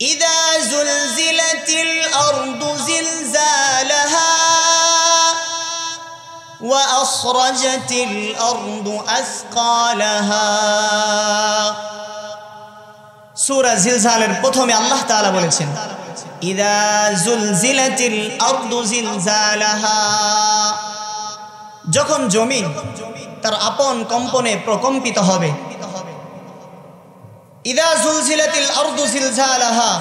ইযা যুলজিলাতিল আরদু জিলজালাহা ওয়া আখরাজাতিল আরদু আসকালাহা। সূরা জিলজালের প্রথমে আল্লাহ তাআলা বলেছেন ইযা যুলজিলাতিল আরদু জিলজালাহা, যখন জমিন তার আপন কম্পনে প্রকম্পিত হবে। ইযা যুলজিলাতিল আরদু জিলজালাহা,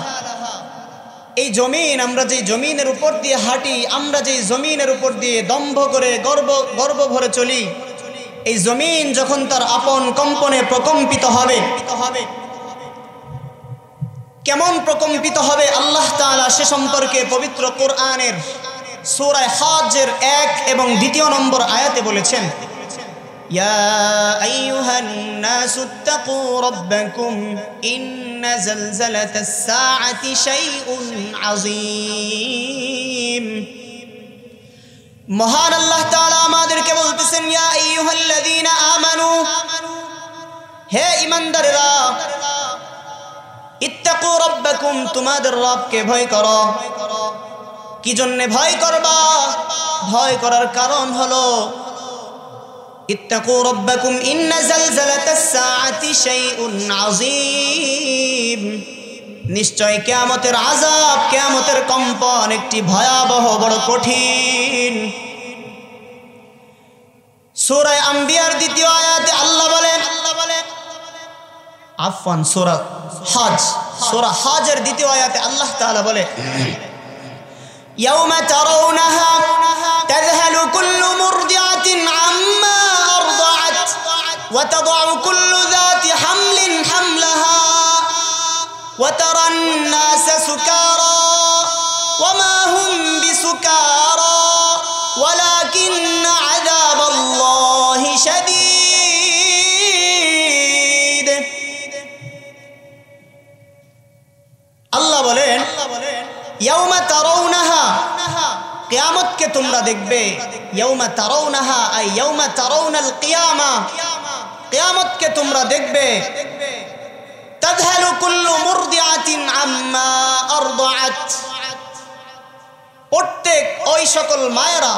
এই জমিন, আমরা যে জমিনের উপর দিয়ে হাঁটি, আমরা যে জমিনের উপর দিয়ে দম্ভ করে গর্ব ভরে চলি, এই জমিন যখন তার আপন কম্পনে প্রকম্পিত হবে, কেমন প্রকম্পিত হবে আল্লাহ তাআলা সে সম্পর্কে পবিত্র কোরআনের সূরা হাজ্জের 1 এবং 2 নম্বর আয়াতে বলেছেন ইয়া আইয়ুহান নাসুত্তাকু রাব্বাকুম ইন্না যালজালাতাস সাআতি শাইউন আযীম। মহান আল্লাহ তাআলা আমাদেরকে বলতেছেন ইয়া আইয়ুহাল্লাযীনা আমানু, হে ঈমানদারেরা, ইত্তাকু রাব্বাকুম, তোমাদের রবকে ভয় করো। কি জন্য ভয় করবা? ভয় করার কারণ হলো ইত্তাকু রাব্বাকুম ইন্না যালজালাতাস সাআতি শাইউন আযীম, নিশ্চয় কিয়ামতের আযাব, কিয়ামতের কম্পন একটি ভয়াবহ, বড় কঠিন। সূরা আম্বিয়ার 2 আয়াতে আল্লাহ বলেন, আফওয়ান সূরা হজের 2 আয়াতে আল্লাহ তাআলা বলে ইয়াউমা তারাউনাহা তাযহালু কুল্লু মুরদিআতিন আম্মা আরদাআত ওয়া তাদউ কুল্লু যাতি হামলিন হামলাহা ওয়া তারান নাসা সুকারা ওয়া মা হুম বিসুকারা ওয়ালাকিন্না আযাবাল্লাহি শাদীদ। আল্লাহ বলেন ইয়াউমা তারাউনাহা, কিয়ামতকে তোমরা দেখবে। ইয়াউমা তারাউনাহা আই ইয়াউমা তারাউনাল কিয়ামা, কিয়ামতকে তোমরা দেখবে। তাযহালু কুল্লু মুরদিআতিন আম্মা আরদাআত, প্রত্যেক ওই সকল মায়েরা,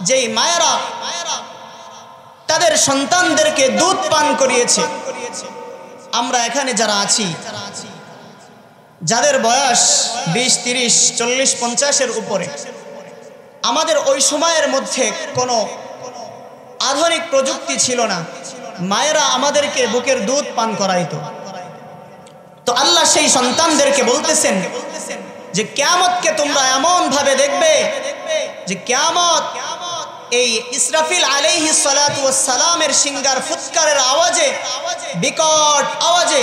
যেই মায়েরা তাদের সন্তানদেরকে দুধ পান করিয়েছে। আমরা এখানে যারা আছি, যাদের বয়স 20, 30, 40, 50-এর উপরে, আমাদের ওই সময়ের মধ্যে কোনো আধুনিক প্রযুক্তি ছিল না, মায়েরা আমাদেরকে বুকের দুধ পান করাইতো। তো আল্লাহ সেই সন্তানদেরকে বলতেছেন যে কিয়ামতকে তোমরা এমন ভাবে দেখবে যে কিয়ামত এই ইসরাফিল আলাইহিস সালাতু ওয়াস সালামের সিঙ্গার ফুৎকারের আওয়াজে, বিকট আওয়াজে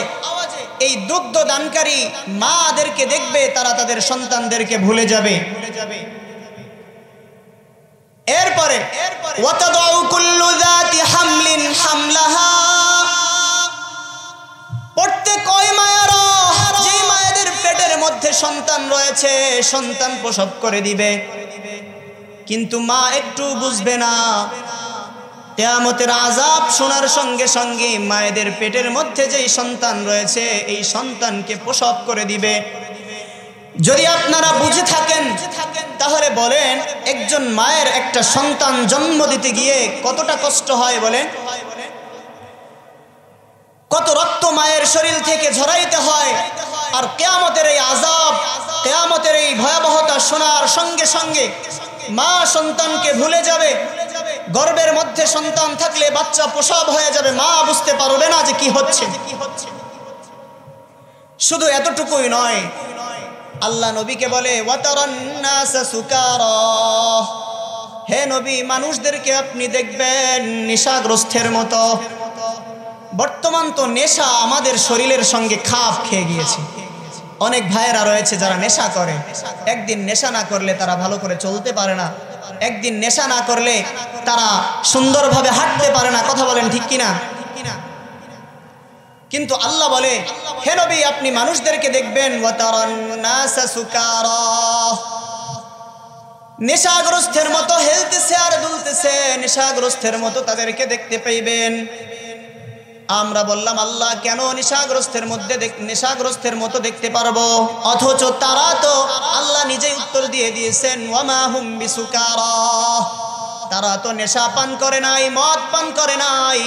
এই দুগ্ধ দানকারী মাদেরকে দেখবে, তারা তাদের সন্তানদেরকে ভুলে যাবে। এরপরে ওয়াতাদাউ কুল্লু যাতি হামলিন হামলাহা, প্রত্যেক ওই মায়েরা, যে মায়েদের পেটের মধ্যে সন্তান রয়েছে, সন্তান প্রসব করে দিবে, কিন্তু মা একটু বুঝবে না। কিয়ামতের আযাব শোনার সঙ্গে সঙ্গে মায়েদের পেটের মধ্যে যেই সন্তান রয়েছে, এই সন্তানকে প্রসব করে দিবে। যদি আপনারা বুঝে থাকেন তাহলে বলেন, একজন মায়ের একটা সন্তান জন্ম দিতে গিয়ে কতটা কষ্ট হয় বলেন? কত রক্ত মায়ের শরীর থেকে ঝরাইতে হয়। আর কিয়ামতের এই আযাব, কিয়ামতের এই ভয়াবহতা শোনার সঙ্গে সঙ্গে মা সন্তানকে ভুলে যাবে। গর্ভের মধ্যে সন্তান থাকলে বাচ্চা প্রসব হয়ে যাবে, মা বুঝতে পারবে না যে কি হচ্ছে। শুধু এতটুকুই নয়, আল্লাহ নবীকে বলে ওয়াতারান নাসা সুকারা, হে নবী, মানুষদেরকে আপনি দেখবেন নেশাগ্রস্তের মতো। বর্তমান তো নেশা আমাদের শরীরের সঙ্গে খাপ খেয়ে গিয়েছে। অনেক ভাইয়েরা রয়েছে যারা নেশা করে, একদিন নেশা না করলে তারা ভালো করে চলতে পারে না, একদিন নেশা না করলে তারা সুন্দরভাবে হাঁটতে পারে না। কথা বলেন ঠিক কিনা? কিন্তু আল্লাহ বলে, হে নবী, আপনি মানুষদেরকে দেখবেন ওয়াতারান নাসা সুকারা, নেশাগ্রস্তের মতো হেলতেছে আর দুলতেছে, নেশাগ্রস্তের মতো তাদেরকে দেখতে পাইবেন। আমরা বললাম আল্লাহ কেন নেশাগ্রস্তের মতো দেখতে পারবো? অথচ তারা তো আল্লাহ নিজেই উত্তর দিয়ে দিয়েছেন ওয়ামা হুম বিসুকারা, তারা তো নেশা পান করে নাই, মদ পান করে নাই,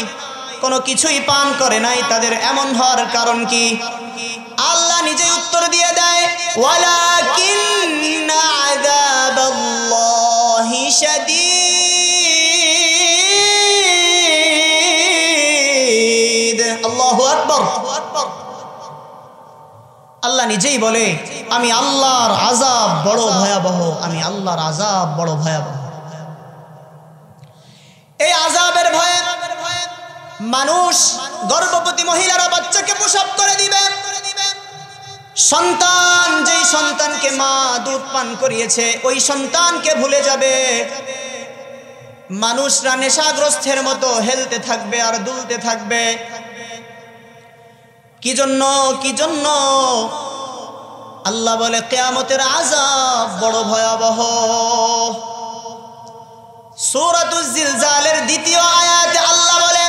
কোনো কিছুই পান করে নাই। তাদের এমন হওয়ার কারণ কি? আল্লাহ নিজেই উত্তর দিয়ে দেয় ওয়ালাকিন্না আযাবাল্লাহি শাদীদ। আল্লাহু আকবার। আল্লাহ নিজেই বলে আমি আল্লাহর আযাব বড় ভয়াবহ, আমি আল্লাহর আযাব বড় ভয়াবহ। এই আযাবের ভয়ে মানুষ, গর্ভবতী মহিলারা বাচ্চাকে প্রসব করে দিবে। সন্তান, যেই সন্তানকে মা দুধ পান করিয়েছে, ওই সন্তানকে ভুলে যাবে। মানুষরা নেশাগ্রস্তের মতো হেলতে থাকবে আর দুলতে থাকবে। কি জন্য? আল্লাহ বলে কিয়ামতের আযাব বড় ভয়াবহ। সূরাতুজ জিলজালের দ্বিতীয় আয়াতে আল্লাহ বলে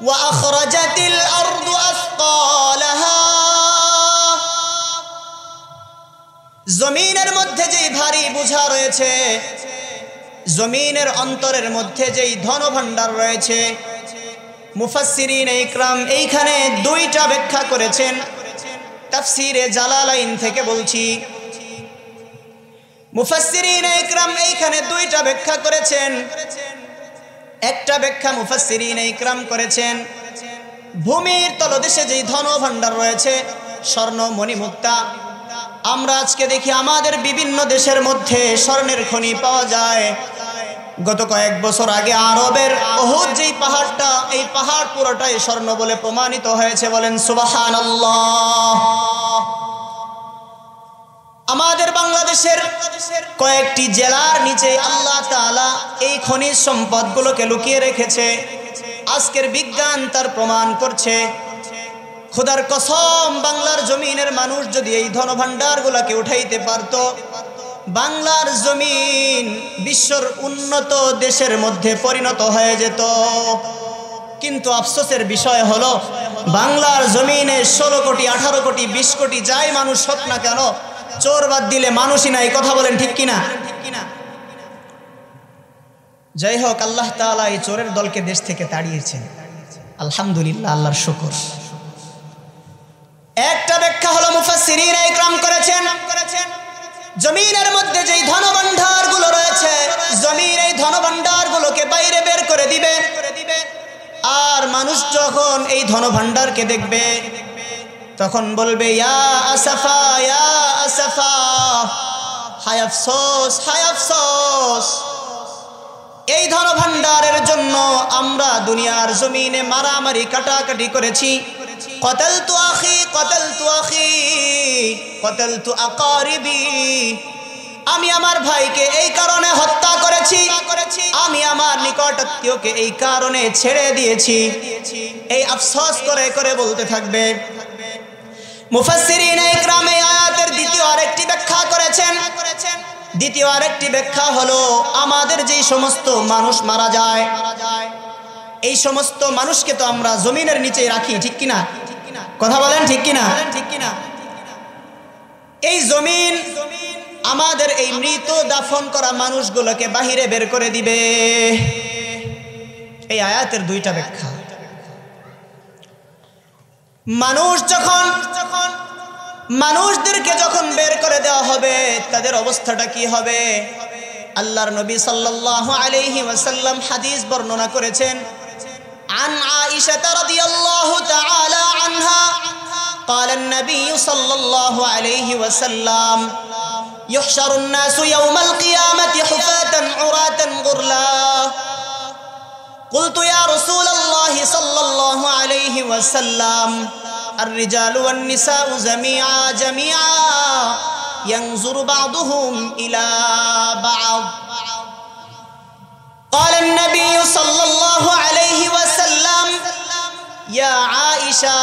ওয়া আখরাজাতিল আরদু আসকালাহা, জমিনের মধ্যে যেই ভারী বোঝা রয়েছে, জমিনের অন্তরের মধ্যে যেই ধনভাণ্ডার রয়েছে, মুফাসসিরিন ইকরাম এইখানে দুইটা ব্যাখ্যা করেছেন। তাফসীরে জালালাইন থেকে বলছি, মুফাসসিরিন ইকরাম এইখানে দুইটা ব্যাখ্যা করেছেন। একটা ব্যাখ্যা মুফাসসিরিন ইকরাম করেছেন ভূমির তলদেশে যেই ধনভাণ্ডার রয়েছে, স্বর্ণ মণি মুক্তা, আমরা আজকে দেখি আমাদের বিভিন্ন দেশের মধ্যে স্বর্ণের খনি পাওয়া যায়। গত কয়েক বছর আগে আরবের উহুদ যেই পাহাড়টা, এই পাহাড় পুরোটাই স্বর্ণ বলে প্রমাণিত হয়েছে। বলেন সুবহানাল্লাহ। আমাদের বাংলাদেশের কয়েকটি জেলার নিচে আল্লাহ তাআলা এই খনিজ সম্পদগুলোকে লুকিয়ে রেখেছে। আজকের বিজ্ঞান তার প্রমাণ করছে। খোদার কসম, বাংলার জমিনের মানুষ যদি এই ধনভাণ্ডারগুলোকে উঠাইতে পারত, বাংলার জমিন বিশ্বর উন্নত দেশের মধ্যে পরিণত হয়ে যেত। কিন্তু আফসোসের বিষয় হলো বাংলার জমিনে 16 কোটি 18 কোটি 20 কোটি যাই মানুষ হোক না কেন, চোর বাদ দিলে মানুষই নাই। কথা বলেন ঠিক কিনা? যাই হোক, আল্লাহ তাআলা এই চোরের দলকে দেশ থেকে তাড়িয়েছেন। আলহামদুলিল্লাহ, আল্লাহর শুকর। একটা ব্যাখ্যা হলো মুফাসসিরিন ইকরাম করেছেন জমিনের মধ্যে যেই ধনভাণ্ডারগুলো রয়েছে, জমিন এই ধনভাণ্ডারগুলোকে বাইরে বের করে দিবে। আর মানুষ যখন এই ধনভাণ্ডারকে দেখবে, তখন বলবে ইয়া আসাফা, ইয়া আসাফা, হায় আফসোস, হায় আফসোস। এই ধনভাণ্ডারের জন্য আমরা দুনিয়ার জমিনে মারামারি কাটাকাটি করেছি। কতালতু আখি, কতালতু আখি, কতালতু আকারিবি, আমি আমার ভাইকে এই কারণে হত্যা করেছি, আমি আমার নিকটাত্মীয়কে এই কারণে ছেড়ে দিয়েছি। এই আফসোস করে করে বলতে থাকবে। মুফাসসিরিন ইকরাম এই আয়াতের দ্বিতীয় আরেকটি ব্যাখ্যা করেছেন। দ্বিতীয় আরেকটি ব্যাখ্যা হলো আমাদের যেই সমস্ত মানুষ মারা যায়, এই সমস্ত মানুষকে তো আমরা জমিনের নিচে রাখি, ঠিক কিনা? কথা বলেন ঠিক কিনা? এই জমিন আমাদের এই মৃত দাফন করা মানুষগুলোকে বাহিরে বের করে দিবে। এই আয়াতের দুইটা ব্যাখ্যা। মানুষদেরকে যখন বের করে দেওয়া হবে, তাদের অবস্থাটা কি হবে? আল্লাহর নবী সাল্লাল্লাহু আলাইহি ওয়াসাল্লাম হাদিস বর্ণনা করেছেন। عن عائشة رضي الله تعالى عنها قال النبي صلى الله عليه وسلم يحشر الناس يوم القيامة حفاة عراة غرلا قلت يا رسول الله صلى الله عليه وسلم الرجال والنساء جميعا ينظر بعضهم إلى بعض قال النبي صلى الله عليه وسلم يا عائشة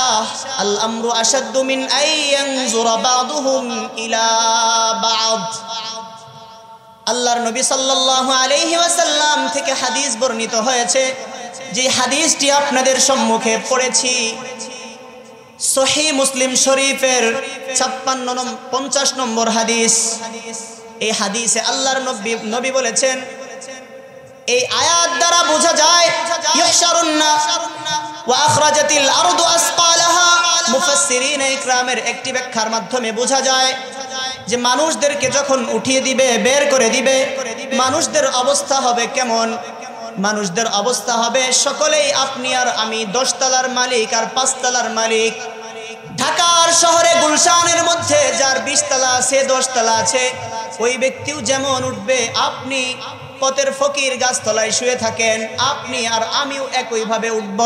الأمر أشد من أن ينظر بعضهم إلى بعض আল্লাহর নবী সাল্লাল্লাহু আলাইহি ওয়াসাল্লাম থেকে হাদিস বর্ণিত হয়েছে। যে হাদিসটি আপনাদের সম্মুখে পড়েছি সহিহ মুসলিম শরীফের 50 নম্বর হাদিস। এই হাদিসে আল্লাহর নবী বলেছেন, এই আয়াত দ্বারা বোঝা যায় ইহশারুন নাস ওয়া আখরাজাতিল আরদু আসকালাহা। মুফাসসিরিন ইকরামের একটি ব্যাখ্যার মাধ্যমে বোঝা যায় যে মানুষদেরকে যখন উঠিয়ে দিবে, বের করে দিবে, মানুষদের অবস্থা হবে কেমন? মানুষদের অবস্থা হবে সকলেই আপনি আর আমি 10 তলার মালিক আর 5 তলার মালিক। ঢাকার শহরে গুলশানের মধ্যে যার 20 তলা আছে, 10 তলা আছে, ওই ব্যক্তিও যেমন উঠবে, আপনি পথের ফকির গাছতলায় শুয়ে থাকেন, আপনি আর আমিও একইভাবে উঠব।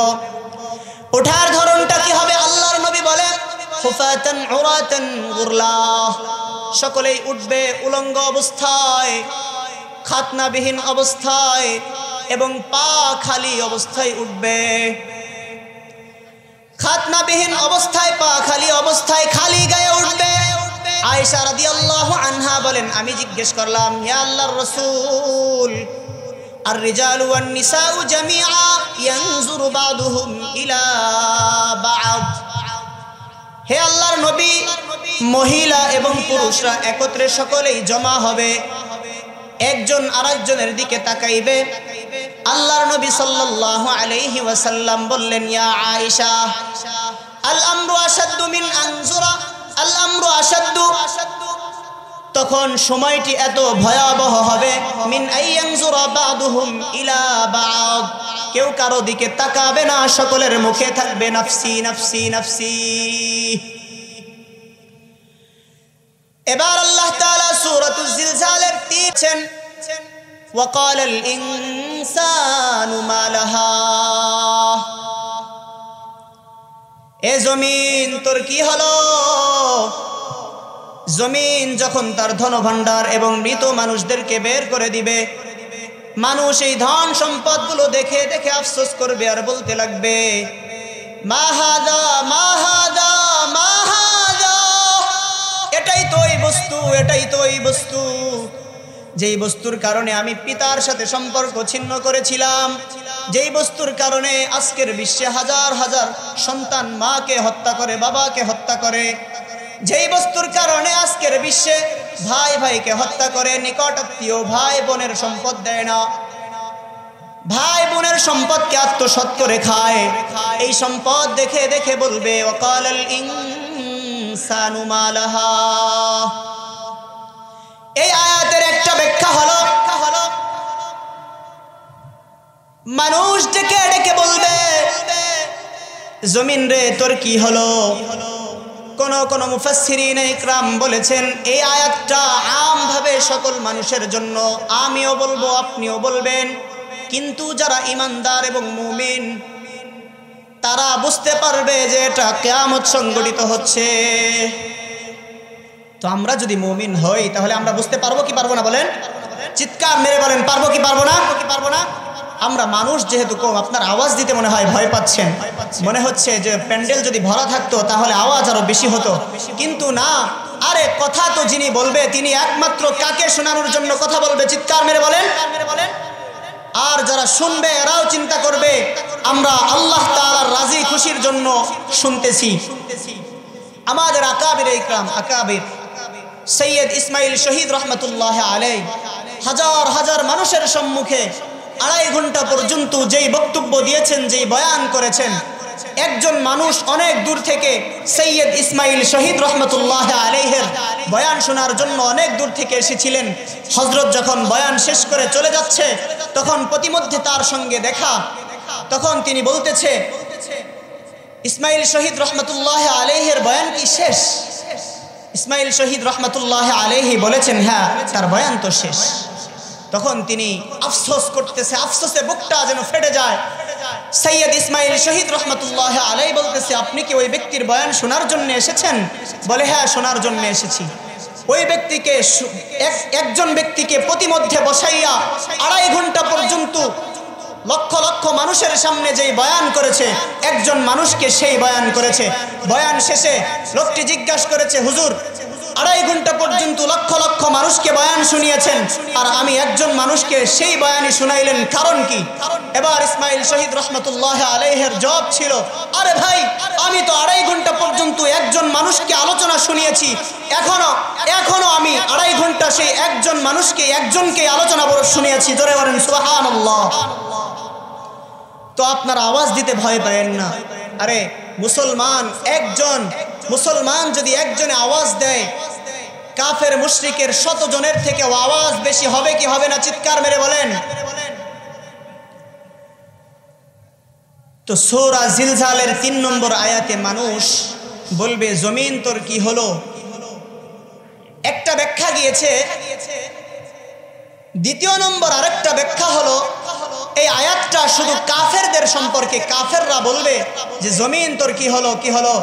ওঠার ধরনটা কি হবে? আল্লাহর নবী বলেন হুফাতান উরাতান গুরলা, সকলেই উঠবে উলঙ্গ অবস্থায়, খাতনাবিহীন অবস্থায় এবং পা খালি অবস্থায় উঠবে। খাতনাবিহীন অবস্থায়, পা খালি অবস্থায়, খালি গায়ে উঠবে। আয়েশা রাদিয়াল্লাহু আনহা বলেন, আমি জিজ্ঞেস করলাম, ইয়া আল্লাহর রাসূল, আর রিজালু ওয়ান নিসাউ জামিআ ইয়ানজুরু বাদুহুম ইলা বা'দ। হে আল্লাহর নবী, মহিলা এবং পুরুষরা একত্রে সকলেই জমা হবে, একজন আরেকজনের দিকে তাকাইবে। আল্লাহর নবী সাল্লাল্লাহু আলাইহি ওয়াসাল্লাম বললেন, ইয়া আয়েশা, আল আমরু আশাদ্দু মিন আনজুরা, আল আমরু আশাদ্দু, তখন সময়টি এত ভয়াবহ হবে, মিন আইয়ানজুরা বাদুহুম ইলা বা'দ, কেউ কারো দিকে তাকাবে না, সকলের মুখে থাকবে নাফসি নাফসি নাফসি। এবার আল্লাহ তাআলা সূরাতুল জিলজালের তিনছেন, ওয়াকালাল ইনসানু মা লাহা, এ জমিন তোর কি হলো? জমিন যখন তার ধনভাণ্ডার এবং মৃত মানুষদেরকে বের করে দিবে, মানুষ এই ধন সম্পদগুলো দেখে দেখে আফসোস করবে আর বলতে লাগবে, মা হাদা মা হাদা মা হাদা, এটাই তো ওই বস্তু, এটাই তো ওই বস্তু যেই বস্তুর কারণে আমি পিতার সাথে সম্পর্ক ছিন্ন করেছিলাম, যেই বস্তুর কারণে আজকের বিশ্বে হাজার হাজার সন্তান মাকে হত্যা করে, বাবাকে হত্যা করে, যেই বস্তুর কারণে আজকের বিশ্বে ভাই ভাইকে হত্যা করে, নিকট আত্মীয় ভাই বোনের সম্পদ দেয় না, ভাই বোনের সম্পদকে আত্মসাৎ করে খায়, এই সম্পদ দেখে দেখে বলবে ওয়াকালাল ইনসানু মা লাহা। এই আয়াতের একটা ব্যাখ্যা হলো, মানুষ ডেকে ডেকে বলবে, জমিন রে তোর কি হলো? কোন মুফাসসিরিন ইকরাম বলেছেন, এই আয়াতটা আমভাবে সকল মানুষের জন্য, আমিও বলবো, আপনিও বলবেন, কিন্তু যারা ঈমানদার এবং মুমিন তারা বুঝতে পারবে যে এটা কিয়ামত সংঘটিত হচ্ছে। তো আমরা যদি মুমিন হই তাহলে আমরা বুঝতে পারবো কি পারবো না? বলেন, চিৎকার মেরে বলেন, পারবো কি পারবো না? আমরা মানুষ যেহেতু কম, আপনার আওয়াজ দিতে মনে হয় ভয় পাচ্ছেন, মনে হচ্ছে যে প্যান্ডেল যদি ভরা থাকতো তাহলে আওয়াজ আরো বেশি হতো, কিন্তু না। আরে কথা তো যিনি বলবে তিনি একমাত্র কাকে শোনানোর জন্য কথা বলবে? চিৎকার মেরে বলেন। আর যারা শুনবে এরাও চিন্তা করবে আমরা আল্লাহ তাআলার রাজি খুশির জন্য শুনতেছি। আমাদের আকাবির ইকরাম, আকাবির সৈয়দ ইসমাইল শহীদ রহমতুল্লাহ আলাইহি হাজার হাজার মানুষের সম্মুখে 2.5 ঘন্টা পর্যন্ত যেই বক্তব্য দিয়েছেন, যেই বয়ান করেছেন, একজন মানুষ অনেক দূর থেকে সৈয়দ ইসমাইল শহীদ রহমতুল্লাহ আলাইহির বয়ান শোনার জন্য অনেক দূর থেকে এসেছিলেন। হযরত যখন বয়ান শেষ করে চলে যাচ্ছে তখন প্রতিমধ্যে তার সঙ্গে দেখা, তখন তিনি বলতেছে, ইসমাইল শহীদ রহমতুল্লাহ আলাইহির বয়ান কি শেষ? ইসমাইল শহীদ রহমতুল্লাহ আলাইহি বলেছেন, হ্যাঁ তার বয়ান তো শেষ। তখন তিনি আফসোস করতেছে, আফসোসে বুকটা যেন ফেটে যায়। সৈয়দ ইসমাইল শহীদ রহমতুল্লাহ আলাইহি বলতেছে, আপনি কি ওই ব্যক্তির বয়ান শোনার জন্য এসেছেন? বলে, হ্যাঁ শোনার জন্য এসেছি। ওই ব্যক্তিকে, একজন ব্যক্তিকে প্রতিমধ্যে বসাইয়া 2.5 ঘন্টা পর্যন্ত লক্ষ লক্ষ মানুষের সামনে যেই বয়ান করেছে, একজন মানুষকে সেই বয়ান করেছে। বয়ান শেষে লোকটি জিজ্ঞাসা করেছে, হুজুর 2.5 ঘন্টা পর্যন্ত লক্ষ লক্ষ মানুষকে বয়ান শুনিয়েছেন, আর আমি একজন মানুষকে সেই বয়ানই শুনাইলেন, কারণ কি? এবার ইসমাইল শহীদ রহমতুল্লাহ আলাইহির জবাব ছিল, আরে ভাই, আমি তো 2.5 ঘন্টা পর্যন্ত একজন মানুষকে আলোচনা শুনিয়েছি, এখনো আমি 2.5 ঘন্টা সেই একজনকে আলোচনা শুনিয়েছি। জোরে বলেন সুবহানাল্লাহ। তো আপনারা আওয়াজ দিতে ভয় পাবেন না। আরে মুসলমান যদি একজনে আওয়াজ দেয়, কাফের মুশরিকের 100 জনের থেকে আওয়াজ বেশি হবে কি হবে না? চিৎকার মেরে বলেন। তো সূরা জিলজালের 3 নম্বর আয়াতে মানুষ বলবে, জমিন তোর কি হলো? একটা ব্যাখ্যা গিয়েছে। দ্বিতীয় নম্বর আরেকটা ব্যাখ্যা হলো, এই আয়াতটা শুধু কাফেরদের সম্পর্কে। কাফেররা বলবে যে জমিন তোর কি হলো, কি হলো?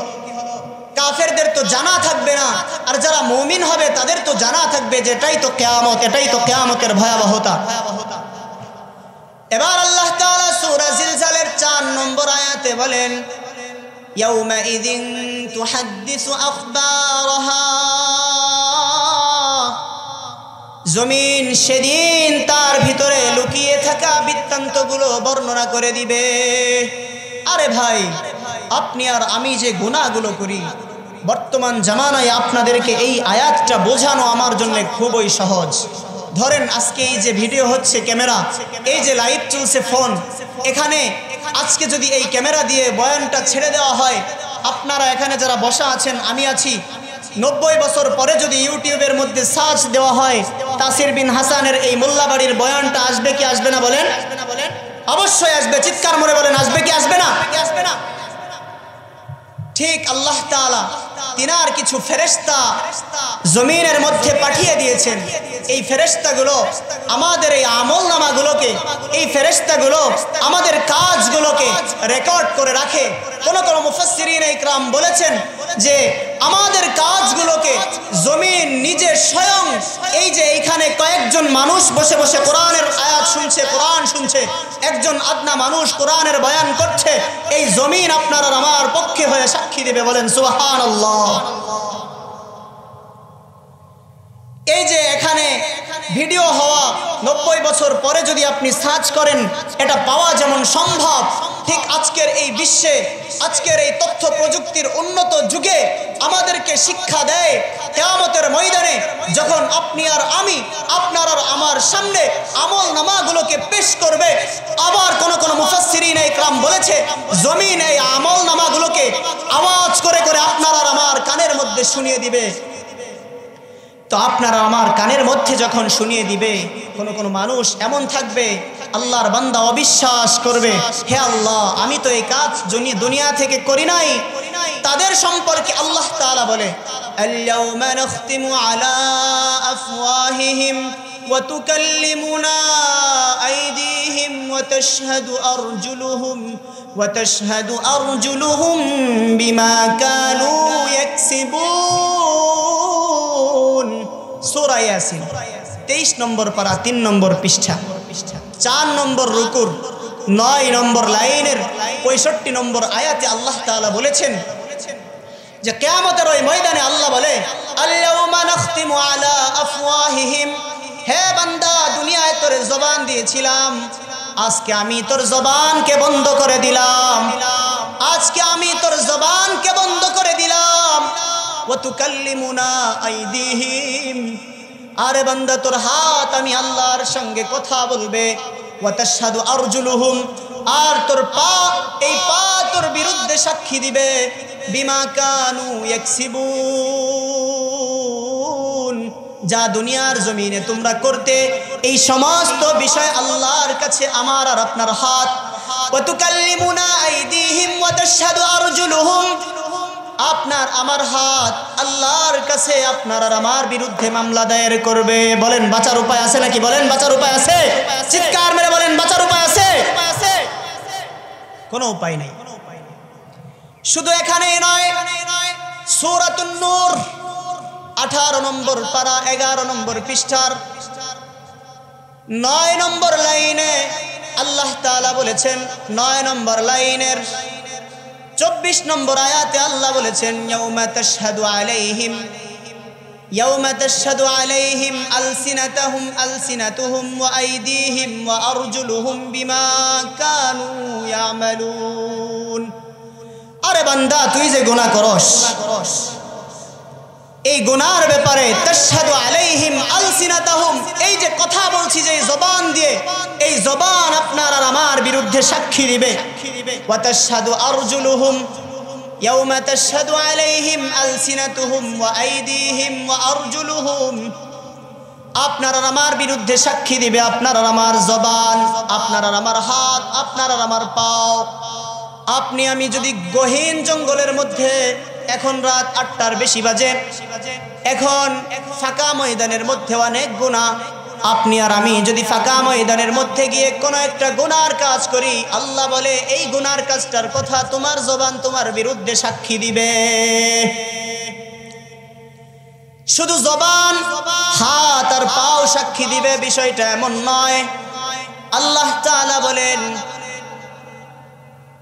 কাফেরদের তো জানা থাকবে না, আর যারা মুমিন হবে তাদের তো জানা থাকবে যে এটাই তো কিয়ামত, এটাই তো কিয়ামতের ভয়াবহতা। এবার আল্লাহ তাআলা সূরা জিলজালের 4 নম্বর আয়াতে বলেন, ইয়াউমাইযিন তুহাদ্দিসু আখবারাহা, জমিন সেদিন তার ভিতরে লুকিয়ে থাকা বৃত্তান্তগুলো বর্ণনা করে দিবে। আরে ভাই, আপনি আর আমি যে গুনাহগুলো করি, বর্তমান জামানায় আপনাদেরকে এই আয়াতটা বোঝানো আমার জন্য খুবই সহজ। ধরেন আজকে এই যে ভিডিও হচ্ছে, ক্যামেরা, এই যে লাইভ চলছে ফোন, এখানে আজকে যদি এই ক্যামেরা দিয়ে বয়ানটা ছেড়ে দেওয়া হয়, আপনারা এখানে যারা বসা আছেন, আমি আছি, 90 বছর পরে যদি ইউটিউবের মধ্যে সার্চ দেওয়া হয়, তাসির বিন হাসানের এই মোল্লাবাড়ির বয়ানটা আসবে কি আসবে না বলেন? অবশ্যই আসবে। চিৎকার করে বলেন, আসবে কি আসবে না? ঠিক আল্লাহ তাআলা তিনার কিছু ফেরেশতা জমিনের মধ্যে পাঠিয়ে দিয়েছেন। এই ফেরেশতাগুলো আমাদের এই আমলনামাগুলোকে, এই ফেরেশতাগুলো আমাদের কাজগুলোকে রেকর্ড করে রাখে। কোন মুফাসসিরিন ইকরাম বলেছেন যে আমাদের কাজগুলোকে জমিন নিজে স্বয়ং, এই যে এইখানে কয়েকজন মানুষ বসে বসে কোরআনের আয়াত শুনছে, কোরআন শুনছে, একজন আদনা মানুষ কোরআনের বয়ান করছে, এই জমিন আপনার আর আমার পক্ষে হয়ে সাক্ষী দেবে। বলেন সুবহানাল্লাহ। এই যে এখানে ভিডিও হওয়া 90 বছর পরে যদি আপনি সার্চ করেন, এটা পাওয়া যেমন সম্ভব, ঠিক আজকের এই বিশ্বে, আজকের এই তথ্য প্রযুক্তির উন্নত যুগে আমাদেরকে শিক্ষা দেয়, কিয়ামতের ময়দানে যখন আপনি আর আমি, আপনার আর আমার সামনে আমল নামাগুলোকে পেশ করবে, আবার কোন মুফাসসিরিন ইকরাম বলেছে জমিন এই আমল নামাগুলোকে আওয়াজ করে করে আপনার আর আমার কানের মধ্যে শুনিয়ে দিবে। তো আপনারা আমার কানের মধ্যে যখন শুনিয়ে দিবে, কোন মানুষ এমন থাকবে, আল্লাহর বান্দা অবিশ্বাস করবে, হে আল্লাহ, আমি তো এই কাজ দুনিয়া থেকে করি নাই। তাদের সম্পর্কে আল্লাহ তাআলা বলে, আল-ইয়াওমা নাখতিমু আলা আফওয়াহিহিম ওয়া তুকাল্লিমুনা আইদিহিম ওয়া তাশহাদু আরজুলুহুম বিমা কানু ইয়াকসিবুন। সূরা ইয়াসিন 23 নম্বর পারা 3 নম্বর পৃষ্ঠা 4 নম্বর রুকুর 9 নম্বর লাইনের 65 নম্বর আয়াতে আল্লাহ তাআলা বলেছেন যে কিয়ামতের ওই ময়দানে আল্লাহ বলে, আল-ইয়াওমা নাখতিমু আলা আফওয়াহিহিম, হে বান্দা, দুনিয়ায় তোর জবান দিয়েছিলাম, আজকে আমি তোর জবানকে বন্ধ করে দিলাম, আজকে আমি তোর জবানকে বন্ধ করে দিলাম। ওয়া তুকাল্লিমুনা আইদিহিম, আরে বান্দা, তোর হাত আমি আল্লাহর সঙ্গে কথা বলবে। ওয়া তাশহাদু আরজুলুহুম, আর তোর পা, এই পা তোর বিরুদ্ধে সাক্ষী দিবে। বিমা কানু ইয়াকসিবুন, যা দুনিয়ার জমিনে তোমরা করতে, এই সমস্ত বিষয় আল্লাহর কাছে আমার আর আপনার হাত। ওয়া তুকাল্লিমুনা আইদিহিম ওয়া তাশহাদু আরজুলুহুম, আপনার আমার হাত আল্লাহর কাছে আপনার আর আমার বিরুদ্ধে মামলা দায়ের করবে। বলেন বাঁচার উপায় আছে নাকি? বলেন বাঁচার উপায় আছে? চিৎকার মেরে বলেন বাঁচার উপায় আছে? কোনো উপায় নেই। শুধু এখানেই নয়, সূরাতুন নূর 18 নম্বর পারা 11 নম্বর পৃষ্ঠার 9 নম্বর লাইনে আল্লাহ তাআলা বলেছেন, 9 নম্বর লাইনের 24 নম্বর আয়াতে আল্লাহ বলেছেন, ইয়াউমা তাশহাদু আলাইহিম يوم تشهد عليهم ألسنتهم وأيديهم وأرجلهم بما كانوا يعملون আরে বান্দা তুই যে গুনাহ করস এই গুনার ব্যাপারে তাশহাদু আলাইহিম আলসিনাতাহুম এই যে কথা বলছি যে জবান দিয়ে এই জবান আপনার আর আমার বিরুদ্ধে সাক্ষী দিবে ওয়া তাশহাদু আরজুলুহুম ইয়াউমা তাশহাদু আলাইহিম আলসিনাতুহুম ওয়া আইদিহিম ওয়া আরজুলুহুম আপনার আর আমার বিরুদ্ধে সাক্ষী দিবে আপনার আর আমার জবান আপনার আর আমার হাত আপনার আর আমার পাও আপনি আমি যদি গহীন জঙ্গলের মধ্যে এখন রাত ৮টার বেশি বাজে এখন ফাঁকা ময়দানের মধ্যে অনেক গুনাহ আপনি আর আমি যদি ফাঁকা ময়দানের মধ্যে গিয়ে কোনো একটা গুনার কাজ করি আল্লাহ বলে এই গুনার কাজটার কথা তোমার জবান তোমার বিরুদ্ধে সাক্ষী দিবে শুধু জবান হাত আর পাও সাক্ষী দিবে বিষয়টা এমন নয় আল্লাহ তাআলা বলেন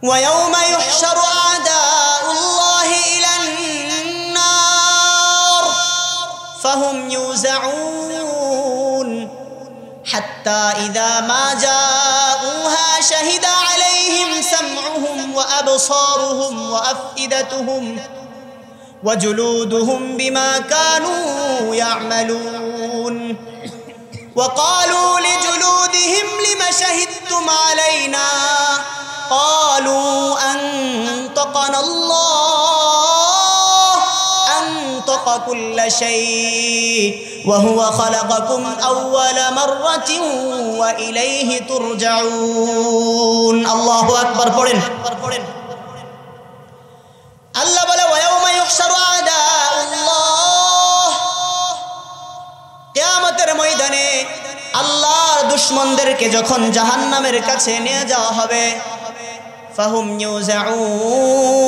ويوم يحشر أعداء الله إلى النار فهم يوزعون حتى إذا ما جاءوها شهد عليهم سمعهم وأبصارهم وأفئدتهم وجلودهم بما كانوا يعملون وقالوا لجلودهم لم شهدتم علينا قالوا أنطقنا الله أنطق كل شيء وهو خلقكم أول مرة وإليه ترجعون الله أكبر পড়েন আল্লাহ বলে ويوم يحشر أعداء الله কিয়ামতের ময়দানে আল্লাহর দুশমনদেরকে যখন জাহান্নামের কাছে নিয়ে যাওয়া হবে ফাহুম ইউজাউন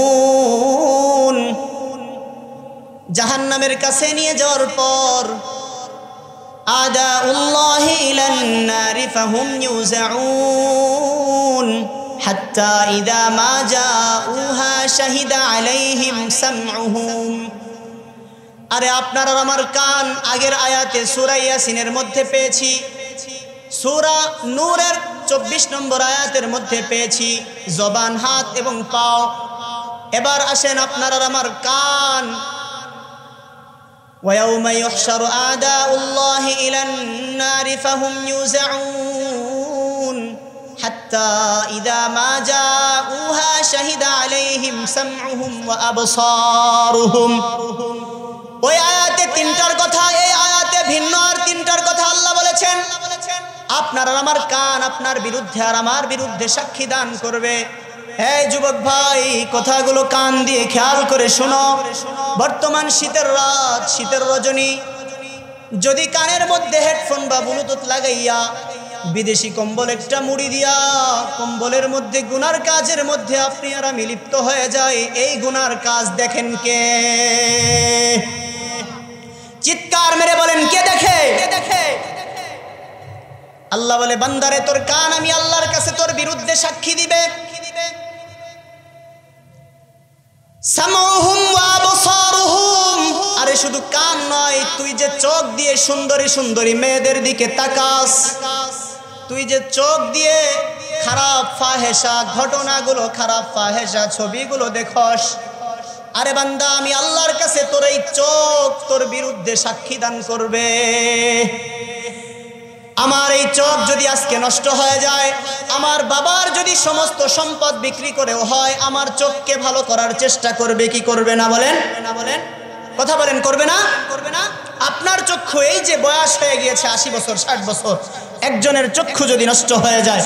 জাহান্নামের কাছে নিয়ে যাওয়ার পর আদাউল্লাহি ইলান নারি ফাহুম ইউজাউন হাত্তা ইযা মা জাউহা শাহিদা আলাইহিম সামউহুম আরে আপনার আর আমার কান আগের আয়াতে সূরা ইয়াসিনের মধ্যে পেয়েছি সূরা নূরের 24 নম্বর আয়াতের মধ্যে পেয়েছি জবান হাত এবং পাও এবার আসেন আপনার আর আমার কান ওয়ায়াউমা ইউহশারু আদাউল্লাহি ইলান নারি ফাহুম ইউজাউন হাত্তা ইযা মা জাউহা শাহিদা আলাইহিম সামউহুম ওয়া আবসারুহুম ওই আয়াতে তিনটার কথা এই আয়াতে ভিন্ন আর তিনটার কথা আল্লাহ বলেছেন আপনার আর আমার কান আপনার বিরুদ্ধে আর আমার বিরুদ্ধে সাক্ষী দান করবে এই যুবক ভাই কথাগুলো কান দিয়ে খেয়াল করে শোনো বর্তমান শীতের রাত শীতের রজনী যদি কানের মধ্যে হেডফোন বা ব্লুটুথ লাগাইয়া বিদেশি কম্বল একটা মুড়ি দিয়া কম্বলের মধ্যে গুনার কাজের মধ্যে আপনি আর আমি লিপ্ত হয়ে যাই এই গুনার কাজ দেখেন কে চিৎকার মেরে বলেন কে দেখে আল্লাহ বলে বান্দারে তোর কান আমি আল্লাহর কাছে তোর বিরুদ্ধে সাক্ষী দিবে সামউহুম ওয়া আবসারুহুম আরে শুধু কান নয় তুই যে চোখ দিয়ে সুন্দরী সুন্দরী মেয়েদের দিকে তাকাস তুই যে চোখ দিয়ে খারাপ ফাহেশা ঘটনাগুলো খারাপ ফাহেশা ছবিগুলো দেখস আরে বান্দা আমি আল্লাহর কাছে তোর এই চোখ তোর বিরুদ্ধে সাক্ষী দান করবে আমার এই চোখ যদি আজকে নষ্ট হয়ে যায় আমার বাবার যদি সমস্ত সম্পদ বিক্রি করেও হয় আমার চোখকে ভালো করার চেষ্টা করবে কি করবে না বলেন কথা বলেন করবে না আপনার চক্ষু এই যে বয়স হয়ে গিয়েছে 80 বছর 60 বছর একজনের চক্ষু যদি নষ্ট হয়ে যায়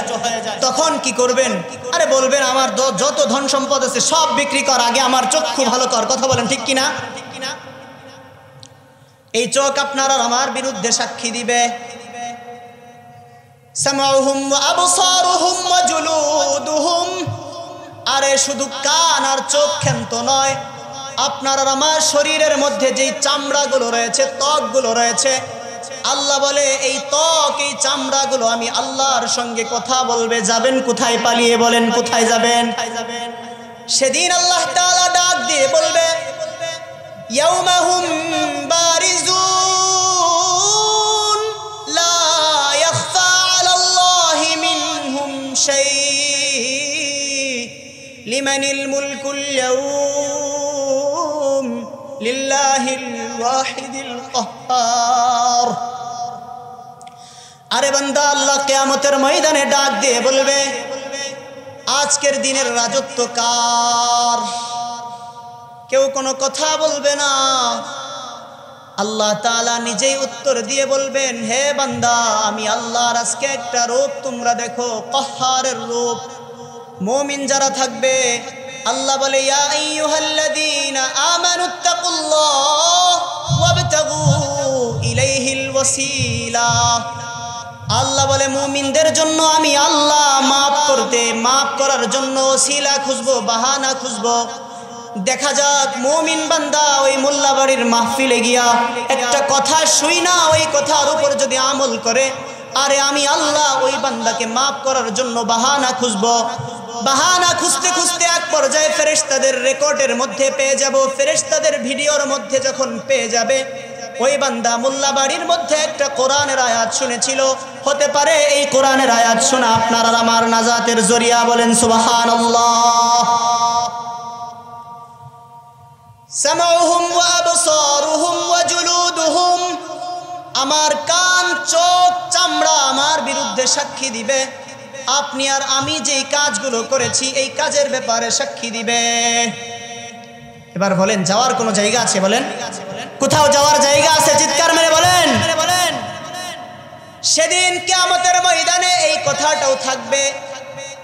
তখন কি করবেন আরে বলবেন আমার যত ধন সম্পদ আছে সব বিক্রি কর আগে আমার চক্ষু ভালো কর কথা বলেন ঠিক কিনা এই চোখ আপনার আর আমার বিরুদ্ধে সাক্ষী দিবে সামাউহুম ওয়া আবসারুহুম ওয়া জুলুদুহুম আরে শুধু কান আর চোখ ক্ষান্ত নয় আপনার আর আমার শরীরের মধ্যে যেই চামড়াগুলো রয়েছে ত্বকগুলো রয়েছে আল্লাহ বলে এই ত্বক এই চামড়াগুলো আমি আল্লাহর সঙ্গে কথা বলবে যাবেন কোথায় পালিয়ে বলেন কোথায় যাবেন সেদিন আল্লাহ তাআলা ডাক দিয়ে বলবে ইয়াউমাহুম বারিজুন লিমানিল মুলকুল ইয়াউম লিল্লাহিল ওয়াহিদিল কাহ্হার। আরে বান্দা, আল্লাহ কিয়ামতের ময়দানে ডাক দিয়ে বলবে, আজকের দিনের রাজত্ব কার? কেউ কোনো কথা বলবে না। আল্লাহ তাআলা নিজেই উত্তর দিয়ে বলবেন, হে বান্দা, আমি আল্লাহর আজকে একটা রূপ তোমরা দেখো, কাহ্হারের রূপ। মুমিন যারা থাকবে, আল্লাহ বলে, ইয়া আইয়ুহাল্লাযীনা আমানুত্তাকুল্লাহ ওয়াবতাগু ইলাইহিল ওয়াসিলা। আল্লাহ বলে, মুমিনদের জন্য আমি আল্লাহ মাফ করার জন্য ওসিলা খুঁজবো, বাহানা খুঁজবো। দেখা যাক মুমিন বান্দা ওই মোল্লাবাড়ির মাহফিলে গিয়া একটা কথা শুই না, ওই কথার উপর যদি আমল করে, আরে আমি আল্লাহ ওই বান্দাকে মাফ করার জন্য বাহানা খুঁজবো। বাহানা খুঁজতে খুঁজতে এক পর্যায়ে ফেরেশতাদের রেকর্ডের মধ্যে পেয়ে যাব, ফেরেশতাদের ভিডিওর মধ্যে যখন পেয়ে যাবে, ওই বান্দা মোল্লাবাড়ির মধ্যে একটা কোরআনের আয়াত শুনেছিল, হতে পারে এই কোরআনের আয়াত শোনা আপনার আর আমার নাজাতের জরিয়া। বলেন সুবহানাল্লাহ। সামাউহুম ওয়া আবসারুহুম ওয়া জুলুদুহুম, আমার কান, চোখ, চামড়া আমার বিরুদ্ধে সাক্ষী দিবে। আপনি আর আমি যেই কাজগুলো করেছি এই কাজের ব্যাপারে সাক্ষী দিবে। এবার বলেন, যাওয়ার কোনো জায়গা আছে? বলেন, কোথাও যাওয়ার জায়গা আছে? চিৎকার মেরে বলেন। সেদিন কিয়ামতের ময়দানে এই কথাটাও থাকবে।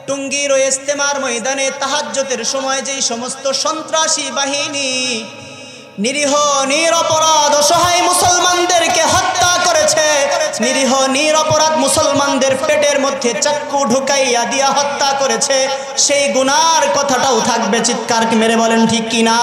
টুঙ্গির ও ইস্তেমার ময়দানে তাহাজ্জুদের সময় যেই সমস্ত সন্ত্রাসী বাহিনী নিরীহ নিরপরাধ অসহায় মুসলমানদেরকে হত্যা করেছে, নিরীহ নিরপরাধ মুসলমানদের পেটের মধ্যে চাক্কু ঢুকাইয়া দিয়া হত্যা করেছে, সেই গুনার কথাটাও থাকবে। চিৎকার মেরে বলেন ঠিক কিনা?